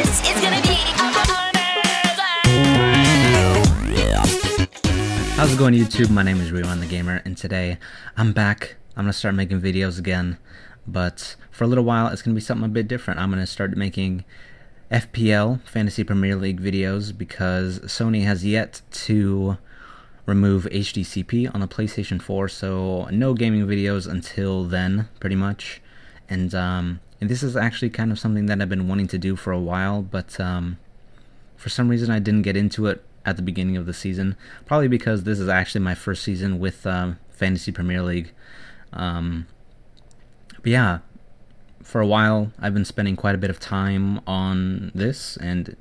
This is gonna be How's it going, YouTube? My name is Rewan the Gamer, and today I'm back. I'm gonna start making videos again, but for a little while it's gonna be something a bit different. I'm gonna start making FPL, Fantasy Premier League videos, because Sony has yet to remove HDCP on the PlayStation 4, so no gaming videos until then, pretty much. And this is actually kind of something that I've been wanting to do for a while, but for some reason I didn't get into it at the beginning of the season, probably because this is actually my first season with Fantasy Premier League. But yeah, for a while I've been spending quite a bit of time on this and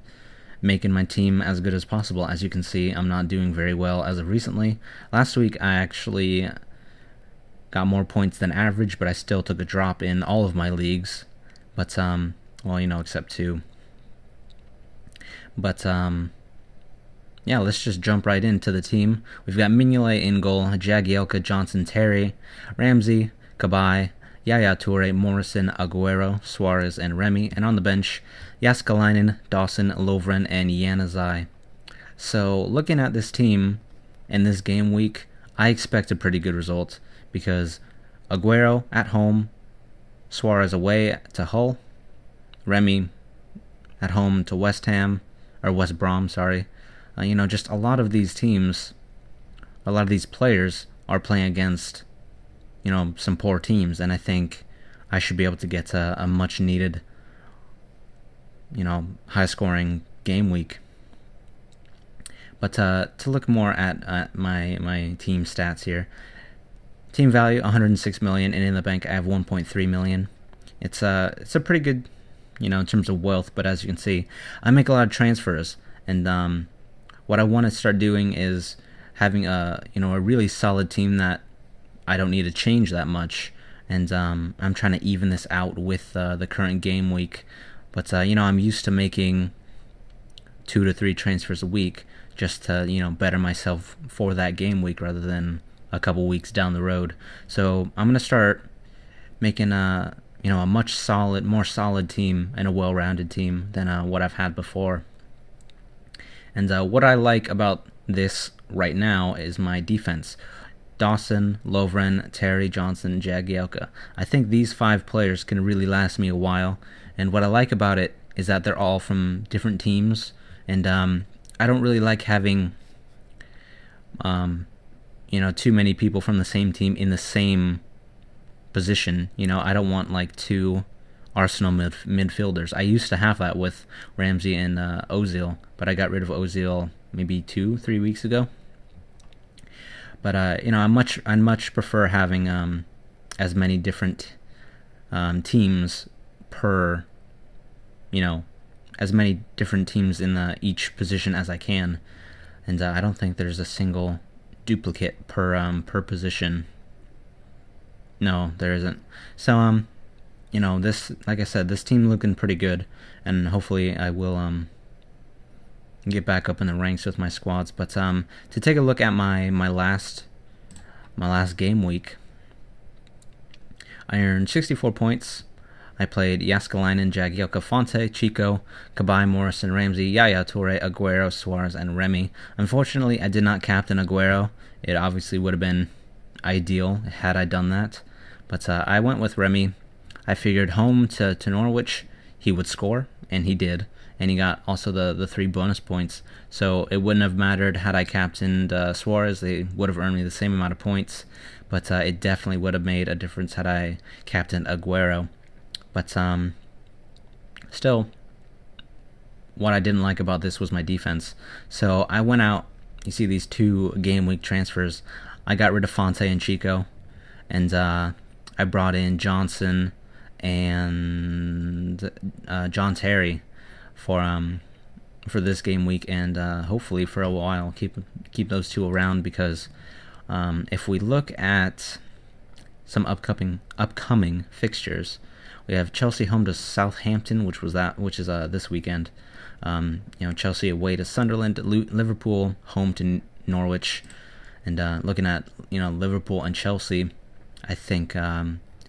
making my team as good as possible. As you can see, I'm not doing very well as of recently. Last week I actually got more points than average, but I still took a drop in all of my leagues, but well, you know, except two. But yeah, let's just jump right into the team. We've got Mignolet in goal, Jagielka, Johnson, Terry, Ramsey, Cabaye, Yaya Toure, Morrison, Aguero, Suarez, and Remy. And on the bench, Jääskeläinen, Dawson, Lovren, and Januzaj. So looking at this team in this game week, I expect a pretty good result, because Aguero at home, Suarez away to Hull, Remy at home to West Ham, or West Brom, sorry. You know, just a lot of these teams, a lot of these players are playing against, you know, some poor teams, and I think I should be able to get a much needed, you know, high scoring game week. But to look more at my team stats here, team value 106 million, and in the bank I have 1.3 million. It's a pretty good, you know, in terms of wealth. But as you can see, I make a lot of transfers, and what I want to start doing is having a really solid team that I don't need to change that much, and I'm trying to even this out with the current game week. But you know, I'm used to making 2 to 3 transfers a week just to, you know, better myself for that game week rather than a couple weeks down the road. So I'm gonna start making a much more solid team and a well-rounded team than what I've had before. And what I like about this right now is my defense. Dawson, Lovren, Terry, Johnson, Jagielka. I think these 5 players can really last me a while. And what I like about it is that they're all from different teams. And I don't really like having too many people from the same team in the same position. You know, I don't want like 2 Arsenal midfielders. I used to have that with Ramsey and Ozil, but I got rid of Ozil maybe 2-3 weeks ago. But you know, I much prefer having as many different teams per, you know, as many different teams in each position as I can, and I don't think there's a single duplicate per position. No, there isn't. So you know, this, like I said, this team looking pretty good, and hopefully I will get back up in the ranks with my squads. But to take a look at my last game week, I earned 64 points. I played Jääskeläinen, Jagielka, Fonte, Chico, Cabaye, Morrison, Ramsey, Yaya Toure, Aguero, Suarez, and Remy. Unfortunately, I did not captain Aguero. It obviously would have been ideal had I done that, but I went with Remy. I figured home to Norwich, he would score, and he did. And he got also the 3 bonus points. So it wouldn't have mattered had I captained Suarez. They would have earned me the same amount of points. But it definitely would have made a difference had I captained Aguero. But still, what I didn't like about this was my defense. So I went out. You see these 2 game week transfers. I got rid of Fonte and Chico. And I brought in Johnson and John Terry for this game week, and hopefully for a while keep those 2 around, because if we look at some upcoming fixtures, we have Chelsea home to Southampton, which is this weekend. You know, Chelsea away to Sunderland, Liverpool home to Norwich, and looking at, you know, Liverpool and Chelsea, I think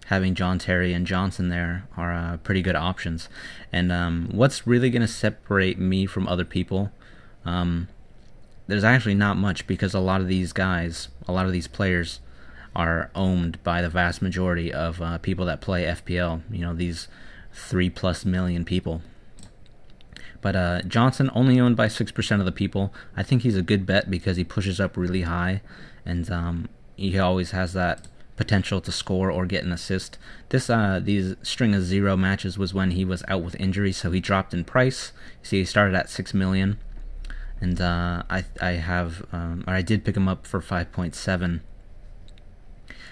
having John Terry and Johnson there are pretty good options. And what's really going to separate me from other people? There's actually not much, because a lot of these guys, a lot of these players, are owned by the vast majority of people that play FPL. You know, these 3+ million people. But Johnson only owned by 6% of the people. I think he's a good bet because he pushes up really high, and he always has that potential to score or get an assist. These string of 0 matches was when he was out with injury, so he dropped in price. See, he started at 6 million, and I did pick him up for 5.7.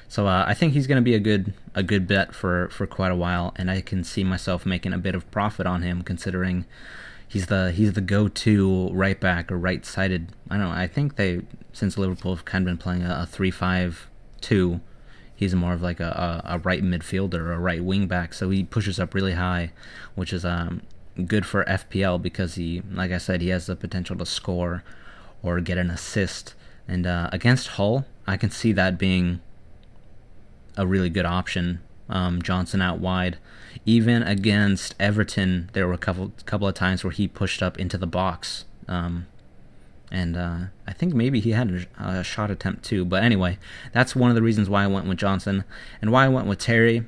So I think he's going to be a good bet for quite a while, and I can see myself making a bit of profit on him, considering he's the go-to right back or right-sided. I don't know. I think since Liverpool have kind of been playing a 3-5-2, he's more of like a right midfielder or a right wing back. So he pushes up really high, which is good for FPL because he, like I said, he has the potential to score or get an assist. And against Hull, I can see that being a really good option. Johnson out wide. Even against Everton, there were a couple of times where he pushed up into the box, and I think maybe he had a shot attempt too. But anyway, that's one of the reasons why I went with Johnson. And why I went with Terry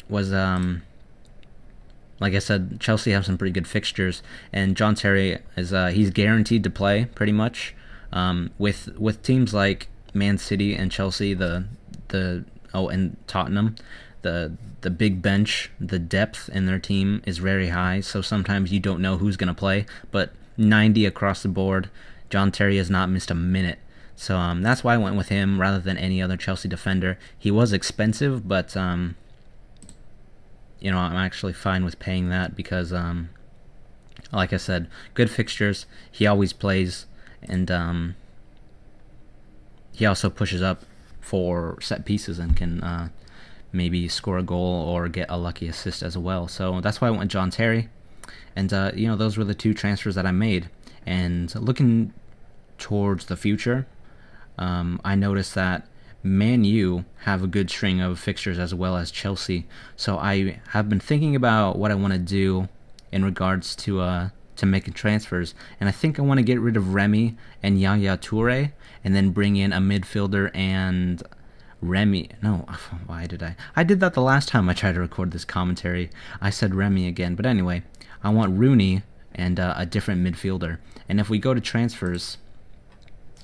was, like I said, Chelsea have some pretty good fixtures, and John Terry is he's guaranteed to play pretty much. With teams like Man City and Chelsea, and Tottenham, the big bench, the depth in their team is very high, so sometimes you don't know who's going to play, but 90 across the board, John Terry has not missed a minute. So that's why I went with him rather than any other Chelsea defender. He was expensive, but I'm actually fine with paying that because, like I said, good fixtures, he always plays, and he also pushes up for set pieces and can maybe score a goal or get a lucky assist as well. So that's why I went with John Terry. And those were the 2 transfers that I made. And looking towards the future, I noticed that Man U have a good string of fixtures as well as Chelsea. So I have been thinking about what I want to do in regards to making transfers, and I think I want to get rid of Remy and Yaya Toure, and then bring in a midfielder and Remy. No, why did I? I did that the last time I tried to record this commentary. I said Remy again, but anyway, I want Rooney and a different midfielder. And if we go to transfers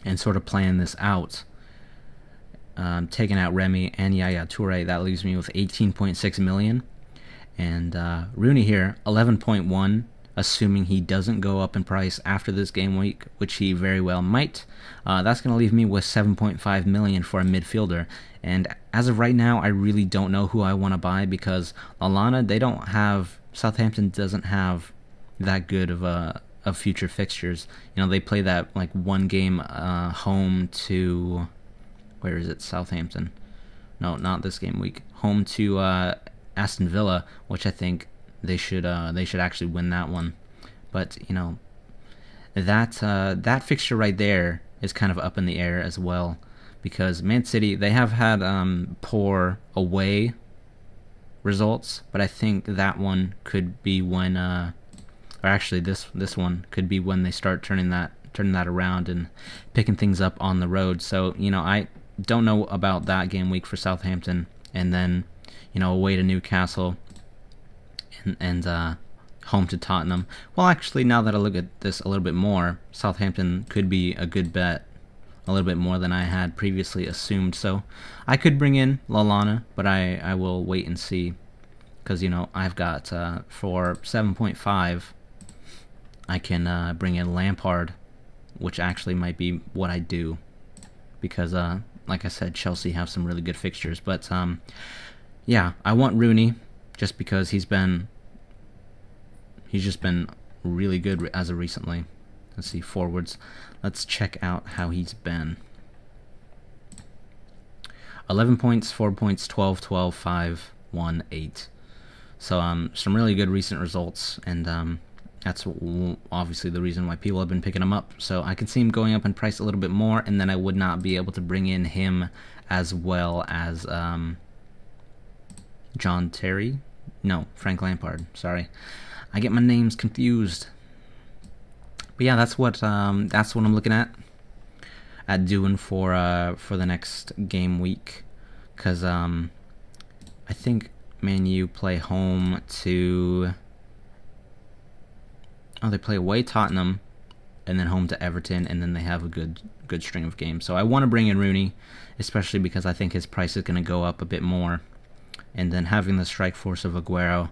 and sort of plan this out, taking out Remy and Yaya Toure, that leaves me with 18.6 million, and Rooney here 11.1. Assuming he doesn't go up in price after this game week, which he very well might. That's going to leave me with 7.5 million for a midfielder. And as of right now, I really don't know who I want to buy because Southampton doesn't have that good of future fixtures. They play that like one game home to, where is it? Southampton. No, not this game week. Home to Aston Villa, which I think they should actually win that one. But that fixture right there is kind of up in the air as well, because Man City, they have had poor away results, but I think that one could be when or actually this one could be when they start turning that around and picking things up on the road. So I don't know about that game week for Southampton, and then away to Newcastle, and home to Tottenham. Well, actually, now that I look at this a little bit more, Southampton could be a good bet, a little bit more than I had previously assumed. So I could bring in Lallana, but I will wait and see, because I've got for 7.5, I can bring in Lampard, which actually might be what I do, because like I said, Chelsea have some really good fixtures. But yeah, I want Rooney just because he's just been really good as of recently. Let's see, forwards. Let's check out how he's been. 11 points, 4 points, 12, 12, 5, 1, 8. So some really good recent results, and that's obviously the reason why people have been picking him up. So I can see him going up in price a little bit more, and then I would not be able to bring in him as well as John Terry. No, Frank Lampard. Sorry, I get my names confused. But yeah, that's what I'm looking at doing for the next game week, because I think Man U play home to. Oh, they play away Tottenham, and then home to Everton, and then they have a good string of games. So I want to bring in Rooney, especially because I think his price is going to go up a bit more. And then having the strike force of Aguero,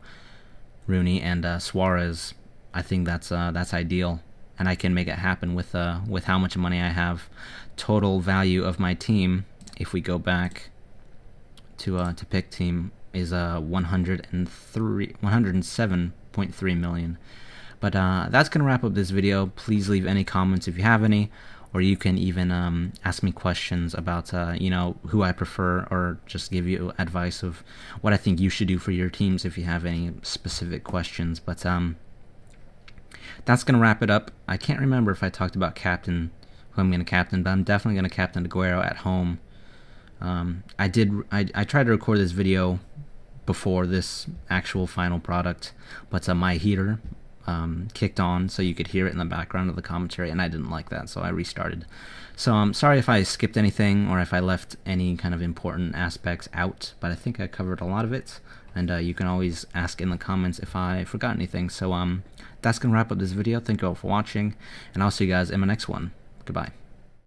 Rooney, and Suarez, I think that's ideal, and I can make it happen with how much money I have. Total value of my team, if we go back to pick team, is 107.3 million. But that's going to wrap up this video. Please leave any comments if you have any, or you can even ask me questions about who I prefer, or just give you advice of what I think you should do for your teams if you have any specific questions. But that's going to wrap it up. I can't remember if I talked about who I'm going to captain, but I'm definitely going to captain Aguero at home. I tried to record this video before this actual final product, but my heater kicked on so you could hear it in the background of the commentary, and I didn't like that, so I restarted. So I'm sorry if I skipped anything or if I left any kind of important aspects out, but I think I covered a lot of it, and you can always ask in the comments if I forgot anything. So that's going to wrap up this video. Thank you all for watching, and I'll see you guys in my next one. Goodbye.